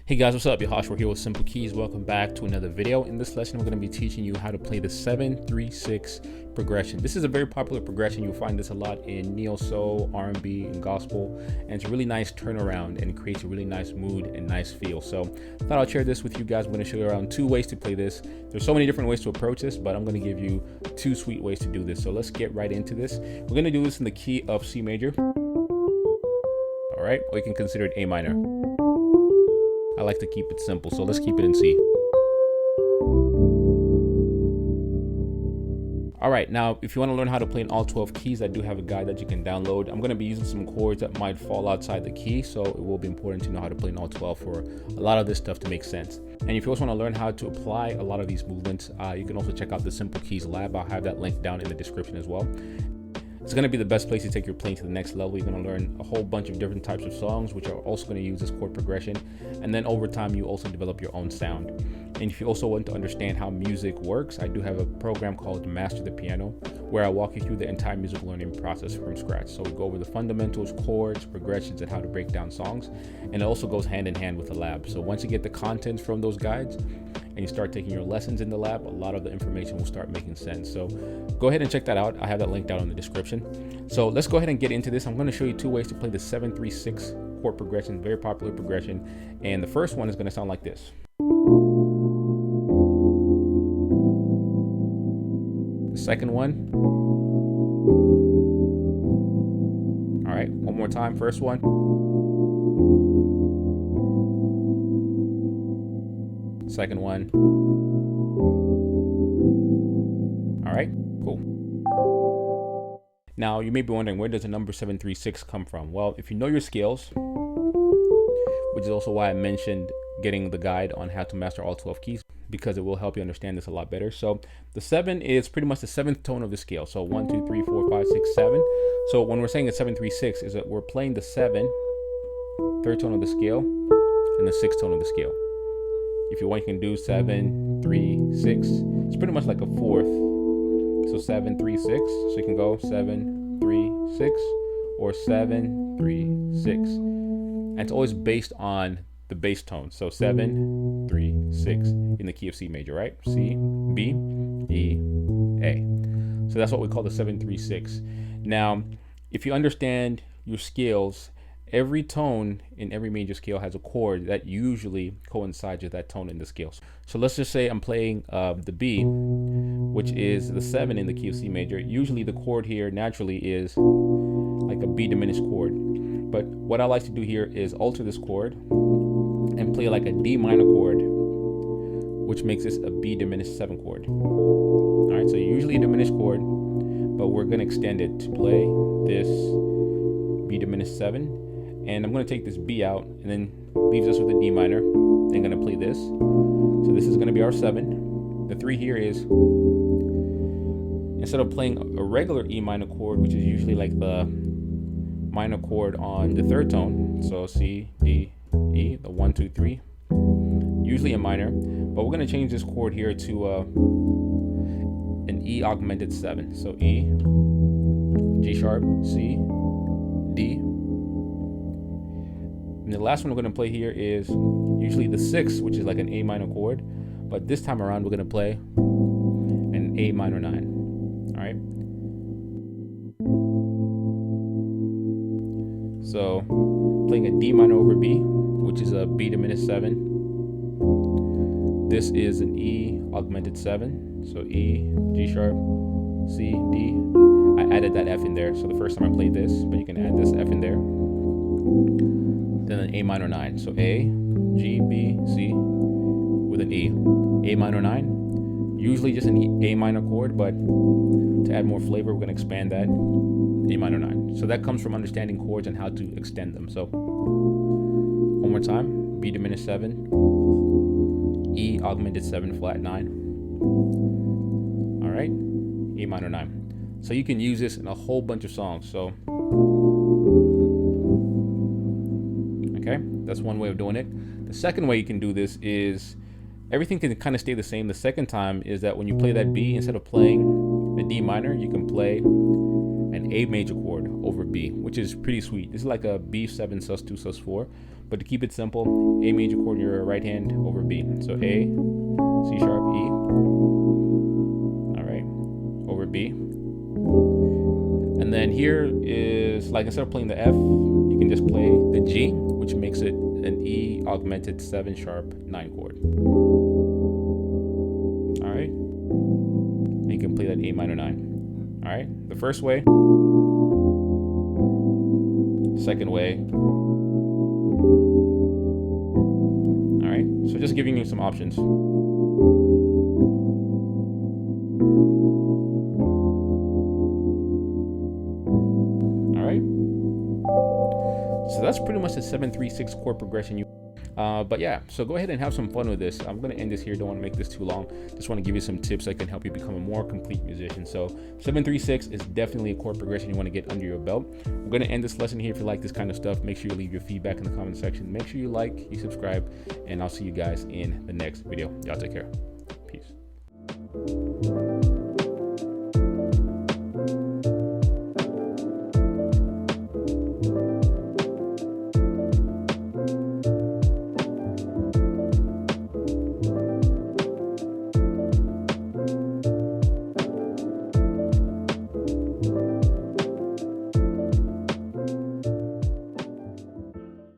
Hey guys, what's up? We're here with SIMPLEKEYZ. Welcome back to another video. In this lesson, we're going to be teaching you how to play the 7-3-6 progression. This is a very popular progression. You'll find this a lot in neo soul, R&B, and gospel, and it's a really nice turnaround and creates a really nice mood and nice feel. So I thought I'd share this with you guys. I'm going to show you around 2 ways to play this. There's so many different ways to approach this, but I'm going to give you 2 sweet ways to do this. So let's get right into this. We're going to do this in the key of C major. All right, or you can consider it A minor. I like to keep it simple, so let's keep it in C. All right, now if you want to learn how to play in all 12 keys, I do have a guide that you can download. I'm going to be using some chords that might fall outside the key, so it will be important to know how to play in all 12 for a lot of this stuff to make sense. And if you also want to learn how to apply a lot of these movements, you can also check out the SIMPLEKEYZ lab. I'll have that link down in the description as well. It's going to be the best place to take your playing to the next level. You're going to learn a whole bunch of different types of songs, which are also going to use this chord progression. And then over time, you also develop your own sound. And if you also want to understand how music works, I do have a program called Master the Piano, where I walk you through the entire music learning process from scratch. So we go over the fundamentals, chords, progressions, and how to break down songs. And it also goes hand in hand with the lab. So once you get the contents from those guides, and you start taking your lessons in the lab, a lot of the information will start making sense. So go ahead and check that out. I have that link down in the description. So let's go ahead and get into this. I'm going to show you 2 ways to play the 7-3-6 chord progression, very popular progression. And the first one is going to sound like this. The second one. All right, one more time. First one. Second one. All right, cool. Now you may be wondering, where does the number 7-3-6 come from? Well, if you know your scales, which is also why I mentioned getting the guide on how to master all 12 keys, because it will help you understand this a lot better. So the 7 is pretty much the 7th tone of the scale. So 1, 2, 3, 4, 5, 6, 7. So when we're saying it's 7-3-6, is that we're playing the 7, 3rd tone of the scale, and the 6th tone of the scale. If you want, you can do 7, 3, 6. It's pretty much like a 4th. So 7, 3, 6. So you can go 7, 3, 6, or 7, 3, 6. And it's always based on the bass tone. So 7, 3, 6 in the key of C major, right? C, B, E, A. So that's what we call the 7-3-6. Now, if you understand your scales, every tone in every major scale has a chord that usually coincides with that tone in the scales. So let's just say I'm playing the B, which is the 7 in the key of C major. Usually the chord here naturally is like a B diminished chord. But what I like to do here is alter this chord and play like a D minor chord, which makes this a B diminished 7 chord. All right, so usually a diminished chord, but we're going to extend it to play this B diminished 7. And I'm going to take this B out, and then leaves us with a D minor. Then I'm going to play this. So this is going to be our 7. The 3 here is, instead of playing a regular E minor chord, which is usually like the minor chord on the 3rd tone, so C, D, E, the 1, 2, 3, usually a minor, but we're going to change this chord here to an E augmented 7. So E, G sharp, C, D. And the last one we're going to play here is usually the 6, which is like an A minor chord, but this time around we're going to play an A minor 9. All right. So playing a D minor over B, which is a B diminished 7. This is an E augmented 7. So E, G sharp, C, D. I added that F in there. So the first time I played this, but you can add this F in there. Then an A minor 9. So A, G, B, C with an E. A minor 9. Usually just an A minor chord, but to add more flavor, we're going to expand that. A minor 9. So that comes from understanding chords and how to extend them. So one more time. B diminished 7. E augmented 7 flat 9. All right. A minor 9. So you can use this in a whole bunch of songs. So That's one way of doing it. The second way you can do this is everything can kind of stay the same. The second time is that when you play that B, instead of playing the D minor, you can play an A major chord over B, which is pretty sweet. This is like a B7 sus2 sus4, but to keep it simple, A major chord in your right hand over B. So A, C sharp, E, all right, over B. And then here is like, instead of playing the F, you can just play the G, which makes it an E augmented 7 sharp 9 chord. All right, and you can play that A minor 9. All right, the first way, second way. All right, so just giving you some options. All right, so that's pretty much the 7-3-6 chord progression. But yeah, so go ahead and have some fun with this. I'm going to end this here. Don't want to make this too long. Just want to give you some tips that can help you become a more complete musician. So 7-3-6 is definitely a chord progression you want to get under your belt. We're going to end this lesson here. If you like this kind of stuff, make sure you leave your feedback in the comment section. Make sure you like, you subscribe, and I'll see you guys in the next video. Y'all take care. Peace.